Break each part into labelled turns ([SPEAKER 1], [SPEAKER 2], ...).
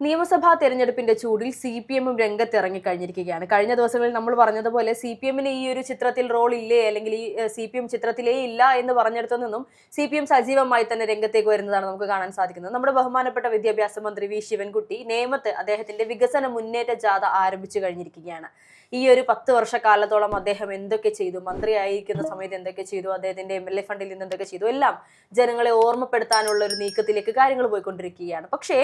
[SPEAKER 1] നിയമസഭാ തെരഞ്ഞെടുപ്പിന്റെ ചൂടിൽ CPM രംഗത്തിറങ്ങിക്കഴിഞ്ഞിരിക്കുകയാണ്. കഴിഞ്ഞ ദിവസങ്ങളിൽ നമ്മൾ പറഞ്ഞതുപോലെ CPM ഈ ഒരു ചിത്രത്തിൽ റോൾ ഇല്ലേ, അല്ലെങ്കിൽ ഈ CPM ചിത്രത്തിലേ ഇല്ല എന്ന് പറഞ്ഞിടത്തു നിന്നും CPM സജീവമായി തന്നെ രംഗത്തേക്ക് വരുന്നതാണ് നമുക്ക് കാണാൻ സാധിക്കുന്നത്. നമ്മുടെ ബഹുമാനപ്പെട്ട വിദ്യാഭ്യാസ മന്ത്രി വി ശിവൻകുട്ടി നേമത്ത് അദ്ദേഹത്തിന്റെ വികസന മുന്നേറ്റ ജാഥ ആരംഭിച്ചു കഴിഞ്ഞിരിക്കുകയാണ്. ഈ ഒരു 10 വർഷക്കാലത്തോളം അദ്ദേഹം എന്തൊക്കെ ചെയ്തു, മന്ത്രിയായിരിക്കുന്ന സമയത്ത് എന്തൊക്കെ ചെയ്തു, അദ്ദേഹത്തിന്റെ MLA ഫണ്ടിൽ നിന്ന് എന്തൊക്കെ ചെയ്തു, എല്ലാം ജനങ്ങളെ ഓർമ്മപ്പെടുത്താനുള്ള ഒരു നീക്കത്തിലേക്ക് കാര്യങ്ങൾ പോയിക്കൊണ്ടിരിക്കുകയാണ്. പക്ഷേ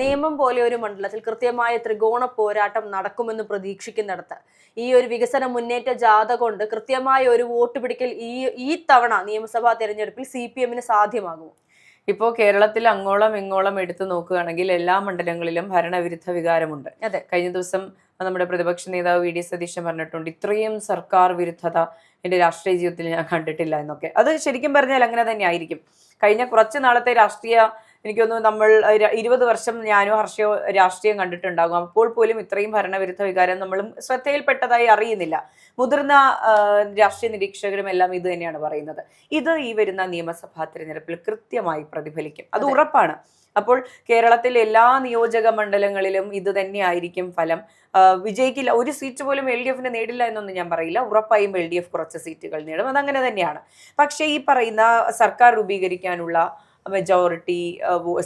[SPEAKER 1] നേമം പോലെ ഒരു മണ്ഡലത്തിൽ കൃത്യമായ ത്രികോണ പോരാട്ടം നടക്കുമെന്ന് പ്രതീക്ഷിക്കുന്നിടത്ത് ഈ ഒരു വികസന മുന്നേറ്റ ജാഥ കൊണ്ട് കൃത്യമായ ഒരു വോട്ട് പിടിക്കൽ ഈ തവണ നിയമസഭാ തെരഞ്ഞെടുപ്പിൽ CPM സാധ്യമാകുമോ?
[SPEAKER 2] ഇപ്പോൾ കേരളത്തിൽ അങ്ങോളം ഇങ്ങോളം എടുത്തു നോക്കുകയാണെങ്കിൽ എല്ലാ മണ്ഡലങ്ങളിലും ഭരണവിരുദ്ധ വികാരമുണ്ട്.
[SPEAKER 1] അതെ,
[SPEAKER 2] കഴിഞ്ഞ ദിവസം നമ്മുടെ പ്രതിപക്ഷ നേതാവ് VD സതീശൻ പറഞ്ഞിട്ടുണ്ട്, ഇത്രയും സർക്കാർ വിരുദ്ധത എന്റെ രാഷ്ട്രീയ ജീവിതത്തിൽ ഞാൻ കണ്ടിട്ടില്ല എന്നൊക്കെ. അത് ശരിക്കും പറഞ്ഞാൽ അങ്ങനെ തന്നെ ആയിരിക്കും. കഴിഞ്ഞ കുറച്ച് നാളത്തെ രാഷ്ട്രീയ, എനിക്ക് തോന്നുന്നു നമ്മൾ 20 വർഷം ഞാനോ ഹർഷയോ രാഷ്ട്രീയം കണ്ടിട്ടുണ്ടാകും. അപ്പോൾ പോലും ഇത്രയും ഭരണവിരുദ്ധ വികാരം നമ്മളും ശ്രദ്ധയിൽപ്പെട്ടതായി അറിയുന്നില്ല. മുതിർന്ന രാഷ്ട്രീയ നിരീക്ഷകരും എല്ലാം ഇത് തന്നെയാണ് പറയുന്നത്. ഇത് ഈ വരുന്ന നിയമസഭാ തിരഞ്ഞെടുപ്പിൽ കൃത്യമായി പ്രതിഫലിക്കും, അത് ഉറപ്പാണ്. അപ്പോൾ കേരളത്തിൽ എല്ലാ നിയോജക മണ്ഡലങ്ങളിലും ഇത് തന്നെയായിരിക്കും ഫലം. വിജയിക്കില്ല, ഒരു സീറ്റ് പോലും LDF നേടില്ല എന്നൊന്നും ഞാൻ പറയില്ല. ഉറപ്പായും LDF കുറച്ച് സീറ്റുകൾ നേടും, അതങ്ങനെ തന്നെയാണ്. പക്ഷേ ഈ പറയുന്ന സർക്കാർ രൂപീകരിക്കാനുള്ള മെജോറിറ്റി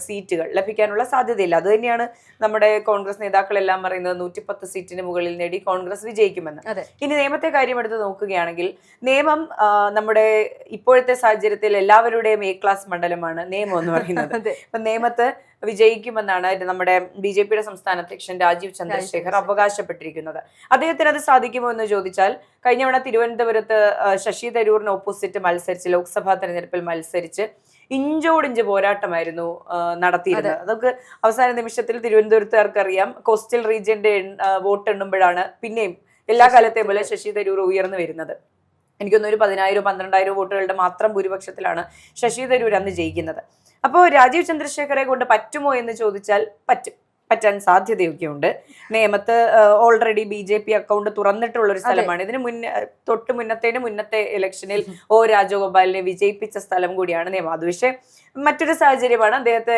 [SPEAKER 2] സീറ്റുകൾ ലഭിക്കാനുള്ള സാധ്യതയില്ല. അത് തന്നെയാണ് നമ്മുടെ കോൺഗ്രസ് നേതാക്കളെല്ലാം പറയുന്നത്, 110 സീറ്റിന് മുകളിൽ നേടി കോൺഗ്രസ് വിജയിക്കുമെന്ന്. ഇനി നേമത്തെ കാര്യം എടുത്ത് നോക്കുകയാണെങ്കിൽ, നേമം നമ്മുടെ ഇപ്പോഴത്തെ സാഹചര്യത്തിൽ എല്ലാവരുടെയും A ക്ലാസ് മണ്ഡലമാണ് നേമം എന്ന് പറയുന്നത്. ഇപ്പൊ നേമത്ത് വിജയിക്കുമെന്നാണ് നമ്മുടെ BJPയുടെ സംസ്ഥാന അധ്യക്ഷൻ രാജീവ് ചന്ദ്രശേഖർ അവകാശപ്പെട്ടിരിക്കുന്നത്. അദ്ദേഹത്തിന് അത് സാധിക്കുമോ എന്ന് ചോദിച്ചാൽ, കഴിഞ്ഞ തവണ തിരുവനന്തപുരത്ത് ശശി തരൂറിന് ഓപ്പോസിറ്റ് മത്സരിച്ച് ലോക്സഭാ തെരഞ്ഞെടുപ്പിൽ മത്സരിച്ച് ഇഞ്ചോടിഞ്ച് പോരാട്ടമായിരുന്നു നടത്തിയിരുന്നത്. അതൊക്കെ അവസാന നിമിഷത്തിൽ തിരുവനന്തപുരത്തുകാർക്ക് അറിയാം, കോസ്റ്റൽ റീജിയന്റെ വോട്ട് എണ്ണുമ്പോഴാണ് പിന്നെയും എല്ലാ കാലത്തെയും പോലെ ശശി തരൂർ ഉയർന്നു വരുന്നത്. എനിക്കൊന്നും ഒരു 10,000-12,000 വോട്ടുകളുടെ മാത്രം ഭൂരിപക്ഷത്തിലാണ് ശശി തരൂർ അന്ന് ജയിക്കുന്നത്. അപ്പോൾ രാജീവ് ചന്ദ്രശേഖരെ കൊണ്ട് പറ്റുമോ എന്ന് ചോദിച്ചാൽ പറ്റാൻ സാധ്യതയൊക്കെ ഉണ്ട്. നേമത്ത് ഓൾറെഡി BJP അക്കൗണ്ട് തുറന്നിട്ടുള്ള ഒരു സ്ഥലമാണ്. ഇതിന് മുന്നത്തെ ഇലക്ഷനിൽ രാജഗോപാലിനെ വിജയിപ്പിച്ച സ്ഥലം കൂടിയാണ് നേമം. അത് പക്ഷേ മറ്റൊരു സാഹചര്യമാണ്, അദ്ദേഹത്തെ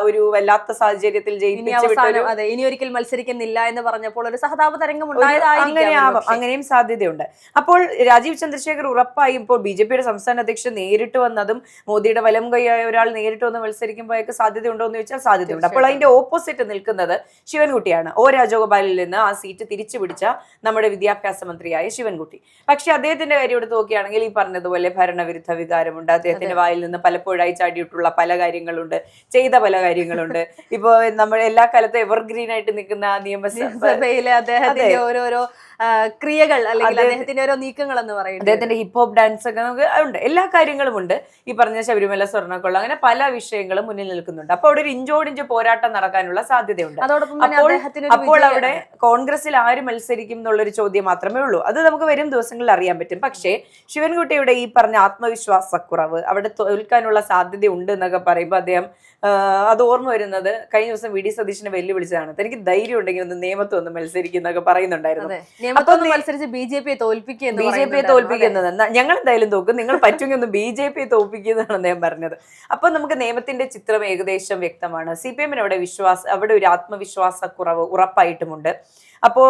[SPEAKER 2] ഒരു വല്ലാത്ത സാഹചര്യത്തിൽ
[SPEAKER 1] ഇനി ഒരിക്കൽ മത്സരിക്കുന്നില്ല എന്ന് പറഞ്ഞപ്പോൾ ഒരു സഹതാപ തരംഗം
[SPEAKER 2] അങ്ങനെയും സാധ്യതയുണ്ട്. അപ്പോൾ രാജീവ് ചന്ദ്രശേഖർ ഉറപ്പായും ഇപ്പോൾ BJPയുടെ സംസ്ഥാന അധ്യക്ഷൻ നേരിട്ട് വന്നതും മോദിയുടെ വലം കൈയായ ഒരാൾ നേരിട്ട് വന്ന് മത്സരിക്കുമ്പോഴേക്ക് സാധ്യതയുണ്ടോ എന്ന് ചോദിച്ചാൽ സാധ്യതയുണ്ട്. അപ്പോൾ അതിന്റെ ഓപ്പോസിറ്റ് നിൽക്കുന്നത് ശിവൻകുട്ടിയാണ്. രാജഗോപാലിൽ നിന്ന് ആ സീറ്റ് തിരിച്ചു പിടിച്ച നമ്മുടെ വിദ്യാഭ്യാസ മന്ത്രിയായ ശിവൻകുട്ടി. പക്ഷെ അദ്ദേഹത്തിന്റെ കാര്യം എടുത്ത് നോക്കുകയാണെങ്കിൽ, ഈ പറഞ്ഞതുപോലെ ഭരണവിരുദ്ധ വികാരമുണ്ട്. അദ്ദേഹത്തിന്റെ വായിൽ നിന്ന് പലപ്പോഴായി ചാടിയിട്ടുള്ള പല കാര്യങ്ങളുണ്ട്, ചെയ്ത പല കാര്യങ്ങളുണ്ട്. ഇപ്പൊ നമ്മൾ എല്ലാ കാലത്തും എവർഗ്രീൻ ആയിട്ട് നിൽക്കുന്ന നിയമസഭയിലെ
[SPEAKER 1] അദ്ദേഹത്തിന്റെ ഓരോരോ ക്രിയകൾ, അല്ലെങ്കിൽ അദ്ദേഹത്തിന്റെ ഓരോ നീക്കങ്ങൾ എന്ന് പറയുന്നത്,
[SPEAKER 2] അദ്ദേഹത്തിന്റെ ഹിപ്ഹോപ്പ് ഡാൻസ് ഒക്കെ നമുക്ക് ഉണ്ട്, എല്ലാ കാര്യങ്ങളും ഉണ്ട്. ഈ പറഞ്ഞ ശബരിമല സ്വർണ്ണക്കൊള്ള, അങ്ങനെ പല വിഷയങ്ങളും മുന്നിൽ നിൽക്കുന്നുണ്ട്. അപ്പൊ അവിടെ ഒരു ഇഞ്ചോടിഞ്ച് പോരാട്ടം നടക്കാനുള്ള സാധ്യതയുണ്ട്. അപ്പോൾ അവിടെ കോൺഗ്രസിൽ ആര് മത്സരിക്കും എന്നുള്ളൊരു ചോദ്യം മാത്രമേ ഉള്ളൂ. അത് നമുക്ക് വരും ദിവസങ്ങളിൽ അറിയാൻ പറ്റും. പക്ഷേ ശിവൻകുട്ടിയുടെ ഈ പറഞ്ഞ ആത്മവിശ്വാസക്കുറവ്, അവിടെ തോൽക്കാനുള്ള സാധ്യത ഉണ്ട് എന്നൊക്കെ പറയുമ്പോൾ അദ്ദേഹം അത് ഓർമ്മ വരുന്നത് കഴിഞ്ഞ ദിവസം VD സതീശനെ വെല്ലുവിളിച്ചതാണ്. തനിക്ക് ധൈര്യം ഉണ്ടെങ്കിൽ ഒന്ന് നേമത്ത് ഒന്ന് മത്സരിക്കുന്നൊക്കെ പറയുന്നുണ്ടായിരുന്നു.
[SPEAKER 1] BJPയെ
[SPEAKER 2] തോൽപ്പിക്കുന്നത് ഞങ്ങൾ എന്തായാലും തോക്കും, നിങ്ങൾ പറ്റുമെങ്കിൽ ഒന്ന് BJPയെ തോൽപ്പിക്കുന്നതാണ് അദ്ദേഹം പറഞ്ഞത്. അപ്പൊ നമുക്ക് നേമത്തിന്റെ ചിത്രം ഏകദേശം വ്യക്തമാണ്. CPM അവിടെ ഒരു ആത്മവിശ്വാസക്കുറവ് ഉറപ്പായിട്ടുമുണ്ട്. അപ്പോ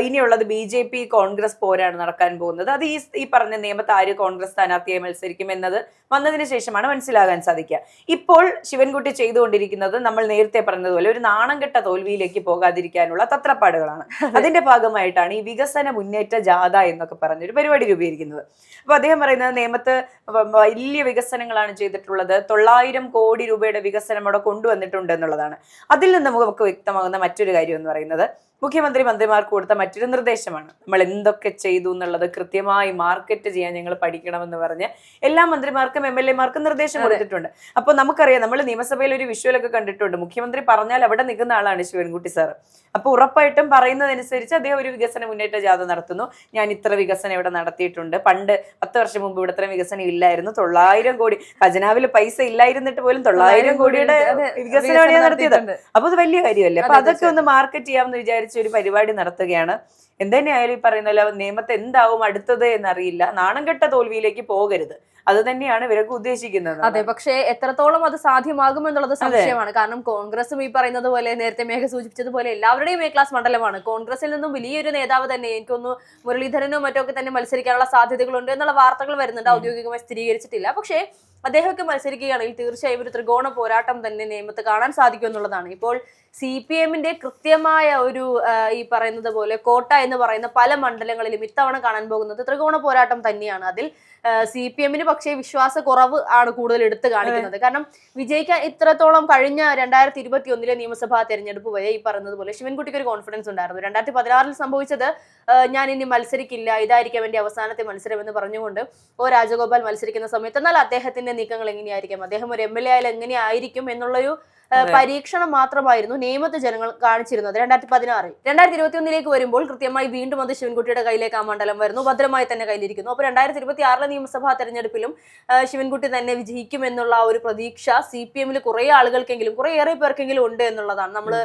[SPEAKER 2] ഇനിയുള്ളത് BJP കോൺഗ്രസ് പോരാണ് നടക്കാൻ പോകുന്നത്. അത് ഈ പറഞ്ഞ നിയമത്ത് ആര് കോൺഗ്രസ് സ്ഥാനാർത്ഥിയായി മത്സരിക്കും എന്നത് വന്നതിന് ശേഷമാണ് മനസ്സിലാകാൻ സാധിക്കുക. ഇപ്പോൾ ശിവൻകുട്ടി ചെയ്തുകൊണ്ടിരിക്കുന്നത് നമ്മൾ നേരത്തെ പറഞ്ഞതുപോലെ ഒരു നാണംകെട്ട തോൽവിയിലേക്ക് പോകാതിരിക്കാനുള്ള തത്രപ്പാടുകളാണ്. അതിന്റെ ഭാഗമായിട്ടാണ് ഈ വികസന മുന്നേറ്റ ജാഥ എന്നൊക്കെ പറഞ്ഞൊരു പരിപാടി രൂപീകരിക്കുന്നത്. അപ്പൊ അദ്ദേഹം പറയുന്നത്, നേമത്ത് വലിയ വികസനങ്ങളാണ് ചെയ്തിട്ടുള്ളത്, 900 കോടി രൂപയുടെ വികസനം അവിടെ കൊണ്ടുവന്നിട്ടുണ്ട് എന്നുള്ളതാണ്. അതിൽ നിന്ന് നമുക്ക് വ്യക്തമാകുന്ന മറ്റൊരു കാര്യം എന്ന് പറയുന്നത്, മുഖ്യമന്ത്രി മന്ത്രിമാർക്ക് കൊടുത്ത മറ്റൊരു നിർദ്ദേശമാണ്. നമ്മൾ എന്തൊക്കെ ചെയ്തു എന്നുള്ളത് കൃത്യമായി മാർക്കറ്റ് ചെയ്യാൻ ഞങ്ങൾ പഠിക്കണമെന്ന് പറഞ്ഞ് എല്ലാ മന്ത്രിമാർക്കും MLA മാർക്കും നിർദ്ദേശം കൊടുത്തിട്ടുണ്ട്. അപ്പൊ നമുക്കറിയാം, നമ്മൾ നിയമസഭയിൽ ഒരു വിഷ്വലൊക്കെ കണ്ടിട്ടുണ്ട്. മുഖ്യമന്ത്രി പറഞ്ഞാൽ അവിടെ നിൽക്കുന്ന ആളാണ് ശിവൻകുട്ടി സാർ. അപ്പൊ ഉറപ്പായിട്ടും പറയുന്നതനുസരിച്ച് അദ്ദേഹം ഒരു വികസന മുന്നേറ്റ ജാഥ നടത്തുന്നു. ഞാൻ ഇത്ര വികസനം ഇവിടെ നടത്തിയിട്ടുണ്ട്, പണ്ട് 10 വർഷം മുമ്പ് ഇവിടെ ഇത്ര വികസനം ഇല്ലായിരുന്നു, 900 കോടി ഖജനാവിൽ പൈസ ഇല്ലായിരുന്നിട്ട് പോലും 900 കോടിയുടെ വികസനമാണ് ഞാൻ നടത്തിയത്. അപ്പൊ അത് വലിയ കാര്യമല്ലേ. അപ്പൊ അതൊക്കെ ഒന്ന് മാർക്കറ്റ് ചെയ്യാമെന്ന് വിചാരിച്ച ഒരു പരിപാടി നടത്തുകയാണ്. എന്തുതന്നെയായാലും ഈ പറയുന്ന പോലെ നിയമത്തെ എന്താവും അടുത്തത് എന്നറിയില്ല. നാണം കെട്ട തോൽവിയിലേക്ക് പോകരുത്, അത് തന്നെയാണ് ഇവരൊക്കെ ഉദ്ദേശിക്കുന്നത്.
[SPEAKER 1] അതെ, പക്ഷേ എത്രത്തോളം അത് സാധ്യമാകുമെന്നുള്ളത് സംശയമാണ്. കാരണം കോൺഗ്രസും ഈ പറയുന്നത് പോലെ നേരത്തെ മേഘ സൂചിപ്പിച്ചതുപോലെ എല്ലാവരുടെയും എ ക്ലാസ് മണ്ഡലമാണ്. കോൺഗ്രസിൽ നിന്നും വലിയൊരു നേതാവ് തന്നെ, എനിക്കൊന്നു മുരളീധരനോ മറ്റൊക്കെ തന്നെ മത്സരിക്കാനുള്ള സാധ്യതകളുണ്ട് എന്നുള്ള വാർത്തകൾ വരുന്നുണ്ട്, ഔദ്യോഗികമായി സ്ഥിരീകരിച്ചിട്ടില്ല. പക്ഷേ അദ്ദേഹമൊക്കെ മത്സരിക്കുകയാണെങ്കിൽ തീർച്ചയായും ഒരു ത്രികോണ പോരാട്ടം തന്നെ നിയമത്ത് കാണാൻ സാധിക്കും എന്നുള്ളതാണ്. ഇപ്പോൾ CPM-ന്റെ കൃത്യമായ ഒരു ഈ പറയുന്നത് പോലെ കോട്ട എന്ന് പറയുന്ന പല മണ്ഡലങ്ങളിലും ഇത്തവണ കാണാൻ പോകുന്നത് ത്രികോണ പോരാട്ടം തന്നെയാണ്. അതിൽ CPM-ന് പക്ഷേ വിശ്വാസക്കുറവ് ആണ് കൂടുതൽ എടുത്തു കാണിക്കുന്നത്. കാരണം വിജയിക്കാൻ ഇത്രത്തോളം കഴിഞ്ഞ 2021 നിയമസഭാ തെരഞ്ഞെടുപ്പ് വരെ ഈ പറയുന്നത് പോലെ ശിവൻകുട്ടിക്ക് ഒരു കോൺഫിഡൻസ് ഉണ്ടായിരുന്നു. 2016 സംഭവിച്ചത് ഞാൻ ഇനി മത്സരിക്കില്ല, ഇതായിരിക്കാം എന്റെ അവസാനത്തെ മത്സരം എന്ന് പറഞ്ഞുകൊണ്ട് രാജഗോപാൽ മത്സരിക്കുന്ന സമയത്ത്, എന്നാൽ അദ്ദേഹത്തിന്റെ നീക്കങ്ങൾ എങ്ങനെയായിരിക്കും, അദ്ദേഹം ഒരു MLA ആയാലും എങ്ങനെയായിരിക്കും എന്നുള്ളൊരു പരീക്ഷണം മാത്രമായിരുന്നു നിയമത്തെ ജനങ്ങൾ കാണിച്ചിരുന്നത് 2016. 2021 വരുമ്പോൾ കൃത്യമായി വീണ്ടും അത് ശിവൻകുട്ടിയുടെ കയ്യിലേക്ക് ആ മണ്ഡലം വരുന്നു, ഭദ്രമായി തന്നെ കയ്യിലിരിക്കുന്നു. അപ്പൊ 2026 നിയമസഭാ തെരഞ്ഞെടുപ്പിലും ശിവൻകുട്ടി തന്നെ വിജയിക്കും എന്നുള്ള ഒരു പ്രതീക്ഷ CPM-ൽ കുറെ ആളുകൾക്കെങ്കിലും കുറേയേറെ പേർക്കെങ്കിലും ഉണ്ട് എന്നുള്ളതാണ്. നമ്മൾ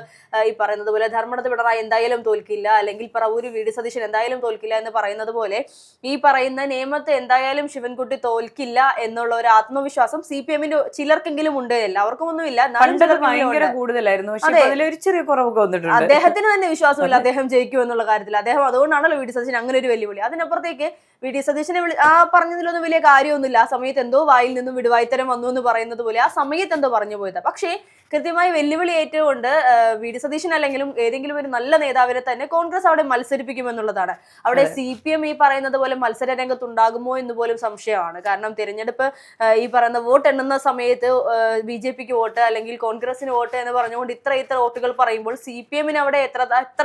[SPEAKER 1] ഈ പറയുന്നത് പോലെ ധർമ്മടത്ത് പിണറായി എന്തായാലും തോൽക്കില്ല, അല്ലെങ്കിൽ പറവൂര് VD സതീശൻ എന്തായാലും തോൽക്കില്ല എന്ന് പറയുന്നത് പോലെ ഈ പറയുന്ന നിയമത്തെ എന്തായാലും ശിവൻകുട്ടി തോൽക്കില്ല എന്നുള്ള ഒരു ആത്മവിശ്വാസം CPM-ന്റെ ചിലർക്കെങ്കിലും ഉണ്ട്. എല്ലാവർക്കും ഒന്നുമില്ല,
[SPEAKER 2] ഭയങ്കര കൂടുതലായിരുന്നു. ഒരു ചെറിയ കുറവൊക്കെ വന്നിട്ടുണ്ട്.
[SPEAKER 1] അദ്ദേഹത്തിന് തന്നെ വിശ്വാസമില്ല അദ്ദേഹം ജയിക്കും എന്നുള്ള കാര്യത്തിൽ. അദ്ദേഹം അതുകൊണ്ടാണല്ലോ VD സതീശൻ അങ്ങനെ ഒരു വെല്ലുവിളി. അതിനപ്പുറത്തേക്ക് VD സതീശനെ പറഞ്ഞതിലൊന്നും വലിയ കാര്യമൊന്നുമില്ല. ആ സമയത്ത് എന്തോ വായിൽ നിന്നും വിടുവായിത്തരം വന്നു എന്ന് പറയുന്നത് പോലെ ആ സമയത്ത് എന്തോ പറഞ്ഞു പോയത്. പക്ഷേ കൃത്യമായി വെല്ലുവിളി ഏറ്റുകൊണ്ട് VD സതീശൻ അല്ലെങ്കിലും ഏതെങ്കിലും ഒരു നല്ല നേതാവിനെ തന്നെ കോൺഗ്രസ് അവിടെ മത്സരിപ്പിക്കുമെന്നുള്ളതാണ്. അവിടെ CPM ഈ പറയുന്നത് പോലെ മത്സര രംഗത്തുണ്ടാകുമോ എന്ന് പോലും സംശയമാണ്. കാരണം തിരഞ്ഞെടുപ്പ് ഈ പറയുന്ന വോട്ട് എണ്ണുന്ന സമയത്ത് BJPക്ക് വോട്ട് അല്ലെങ്കിൽ കോൺഗ്രസിന് വോട്ട് എന്ന് പറഞ്ഞുകൊണ്ട് ഇത്ര വോട്ടുകൾ പറയുമ്പോൾ CPM-ന് അവിടെ എത്ര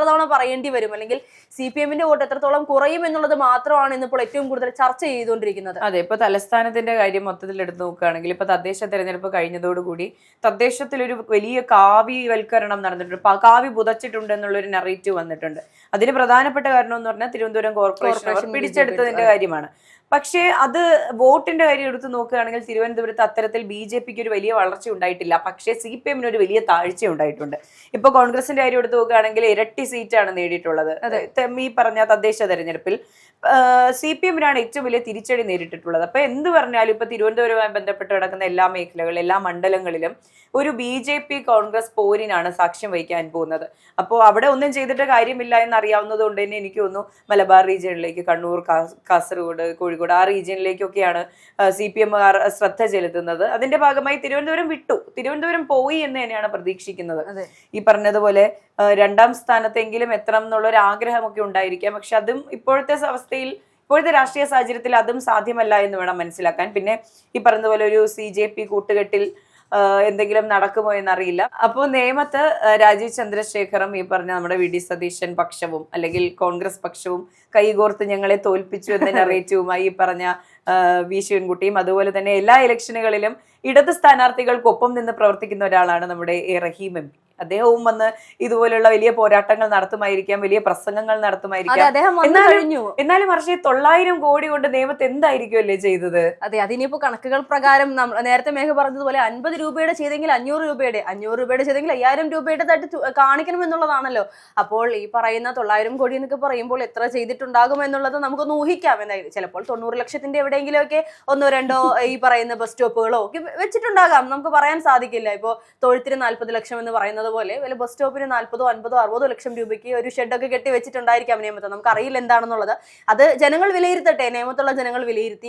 [SPEAKER 1] തവണ പറയേണ്ടി വരും, അല്ലെങ്കിൽ CPM-ന്റെ വോട്ട് എത്രത്തോളം കുറയും എന്നുള്ളത് മാത്രമാണ് ഇന്നിപ്പോൾ ഏറ്റവും കൂടുതൽ ചർച്ച ചെയ്തുകൊണ്ടിരിക്കുന്നത്.
[SPEAKER 2] അതെ, ഇപ്പൊ തലസ്ഥാനത്തിന്റെ കാര്യം മൊത്തത്തിൽ എടുത്ത് നോക്കുകയാണെങ്കിൽ ഇപ്പൊ തദ്ദേശ തെരഞ്ഞെടുപ്പ് കഴിഞ്ഞതോടുകൂടി തദ്ദേശത്തിലൊരു വലിയ കാവ്യവൽക്കരണം നടന്നിട്ടുണ്ട്, കാവ്യ പുതച്ചിട്ടുണ്ട് എന്നുള്ളൊരു നെറേറ്റീവ് വന്നിട്ടുണ്ട്. അതിന് പ്രധാനപ്പെട്ട കാരണം എന്ന് പറഞ്ഞാൽ തിരുവനന്തപുരം കോർപ്പറേഷൻ പിടിച്ചെടുത്തതിന്റെ കാര്യമാണ്. പക്ഷേ അത് വോട്ടിന്റെ കാര്യം എടുത്ത് നോക്കുകയാണെങ്കിൽ തിരുവനന്തപുരത്ത് അത്തരത്തിൽ BJPക്ക് ഒരു വലിയ വളർച്ച ഉണ്ടായിട്ടില്ല, പക്ഷേ CPM-ന് ഒരു വലിയ താഴ്ച ഉണ്ടായിട്ടുണ്ട്. ഇപ്പൊ കോൺഗ്രസിന്റെ കാര്യം എടുത്ത് നോക്കുകയാണെങ്കിൽ ഇരട്ടി സീറ്റാണ് നേടിയിട്ടുള്ളത്. ഈ പറഞ്ഞ തദ്ദേശ തെരഞ്ഞെടുപ്പിൽ CPM-നാണ് ഏറ്റവും വലിയ തിരിച്ചടി നേരിട്ടിട്ടുള്ളത്. അപ്പൊ എന്ത് പറഞ്ഞാലും ഇപ്പൊ തിരുവനന്തപുരവുമായി ബന്ധപ്പെട്ട് കിടക്കുന്ന എല്ലാ മേഖലകളിലും എല്ലാ മണ്ഡലങ്ങളിലും ഒരു BJP കോൺഗ്രസ് പോരിനാണ് സാക്ഷ്യം വഹിക്കാൻ പോകുന്നത്. അപ്പോൾ അവിടെ ഒന്നും ചെയ്തിട്ട് കാര്യമില്ല എന്നറിയാവുന്നത് കൊണ്ട് തന്നെ എനിക്ക് തോന്നുന്നു മലബാർ റീജിയനിലേക്ക്, കണ്ണൂർ, കാസർഗോഡ്, കോഴിക്കോട് ആ റീജിയനിലേക്കൊക്കെയാണ് CPM ശ്രദ്ധ ചെലുത്തുന്നത്. അതിന്റെ ഭാഗമായി തിരുവനന്തപുരം പോയി എന്ന് തന്നെയാണ് പ്രതീക്ഷിക്കുന്നത്. ഈ പറഞ്ഞതുപോലെ 2ാം സ്ഥാനത്തെങ്കിലും എത്തണം എന്നുള്ള ഒരു ആഗ്രഹമൊക്കെ ഉണ്ടായിരിക്കാം. പക്ഷെ അതും ഇപ്പോഴത്തെ അവസ്ഥയിൽ, ഇപ്പോഴത്തെ രാഷ്ട്രീയ സാഹചര്യത്തിൽ അതും സാധ്യമല്ല എന്ന് വേണം മനസ്സിലാക്കാൻ. പിന്നെ ഈ പറഞ്ഞതുപോലെ ഒരു CJP കൂട്ടുകെട്ടിൽ എന്തെങ്കിലും നടക്കുമോ എന്നറിയില്ല. അപ്പോൾ നേമത്ത് രാജീവ് ചന്ദ്രശേഖറും ഈ പറഞ്ഞ നമ്മുടെ VD സതീശൻ പക്ഷവും അല്ലെങ്കിൽ കോൺഗ്രസ് പക്ഷവും കൈകോർത്ത് ഞങ്ങളെ തോൽപ്പിച്ചു എന്ന നെറേറ്റീവുമായി ഈ പറഞ്ഞ വി ശിവൻകുട്ടിയും അതുപോലെ തന്നെ എല്ലാ ഇലക്ഷനുകളിലും ഇടത് സ്ഥാനാർത്ഥികൾക്കൊപ്പം നിന്ന് പ്രവർത്തിക്കുന്ന ഒരാളാണ് നമ്മുടെ റഹീം MP. അദ്ദേഹവും വന്ന് ഇതുപോലുള്ള വലിയ പോരാട്ടങ്ങൾ നടത്തുമായിരിക്കാം, വലിയ പ്രസംഗങ്ങൾ നടത്തുമായിരിക്കാം. എന്നാലും വർഷേ 900 കോടി കൊണ്ട് നിയമത്ത് എന്തായിരിക്കും അല്ലേ ചെയ്തത്?
[SPEAKER 1] അതെ, അതിനിപ്പോ കണക്കുകൾ പ്രകാരം നേരത്തെ മേഘ പറഞ്ഞതുപോലെ 50 രൂപയുടെ ചെയ്തെങ്കിൽ 500 രൂപയുടെ, 500 രൂപയുടെ ചെയ്തെങ്കിൽ 5000 രൂപയുടെ തട്ട് കാണിക്കണം എന്നുള്ളതാണല്ലോ. അപ്പോൾ ഈ പറയുന്ന 900 കോടി എന്നൊക്കെ പറയുമ്പോൾ എത്ര ചെയ്തിട്ടുണ്ടാകും എന്നുള്ളത് നമുക്കൊന്ന് ഊഹിക്കാം. എന്തായാലും ചിലപ്പോൾ 90 ലക്ഷത്തിന്റെ എവിടെയെങ്കിലും ഒക്കെ 1-2 ഈ പറയുന്ന ബസ് സ്റ്റോപ്പുകളോ ഒക്കെ വെച്ചിട്ടുണ്ടാകാം, നമുക്ക് പറയാൻ സാധിക്കില്ല. ഇപ്പോ തൊഴുത്തിന് 40 ലക്ഷം എന്ന് പറയുന്നത് പോലെ വല്ല ബസ് സ്റ്റോപ്പിന് 40, 50, 60 ലക്ഷം രൂപയ്ക്ക് ഒരു ഷെഡൊക്കെ കെട്ടി വെച്ചിട്ടുണ്ടായിരിക്കാം നിയമത്തെ. നമുക്ക് അറിയില്ല എന്താണെന്നുള്ളത്. അത് ജനങ്ങൾ വിലയിരുത്തട്ടെ, നിയമത്തുള്ള ജനങ്ങൾ വിലയിരുത്തി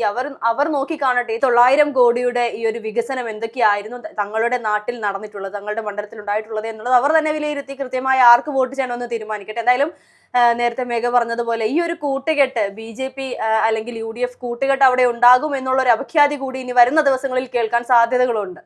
[SPEAKER 1] അവർ നോക്കി കാണട്ടെ 900 കോടിയുടെ ഈ ഒരു വികസനം എന്തൊക്കെയായിരുന്നു തങ്ങളുടെ നാട്ടിൽ നടന്നിട്ടുള്ളത്, തങ്ങളുടെ മണ്ഡലത്തിൽ ഉണ്ടായിട്ടുള്ളത് എന്നുള്ളത് അവർ തന്നെ വിലയിരുത്തി കൃത്യമായി ആർക്ക് വോട്ട് ചെയ്യണമെന്ന് തീരുമാനിക്കട്ടെ. എന്തായാലും നേരത്തെ മേഘ പറഞ്ഞതുപോലെ ഈ ഒരു കൂട്ടുകെട്ട് BJP അല്ലെങ്കിൽ UDF കൂട്ടുകെട്ട് അവിടെ ഉണ്ടാകും എന്നുള്ള ഒരു അപഖ്യാതി കൂടി ഇനി വരുന്ന ദിവസങ്ങളിൽ കേൾക്കാൻ സാധ്യതകളുണ്ട്.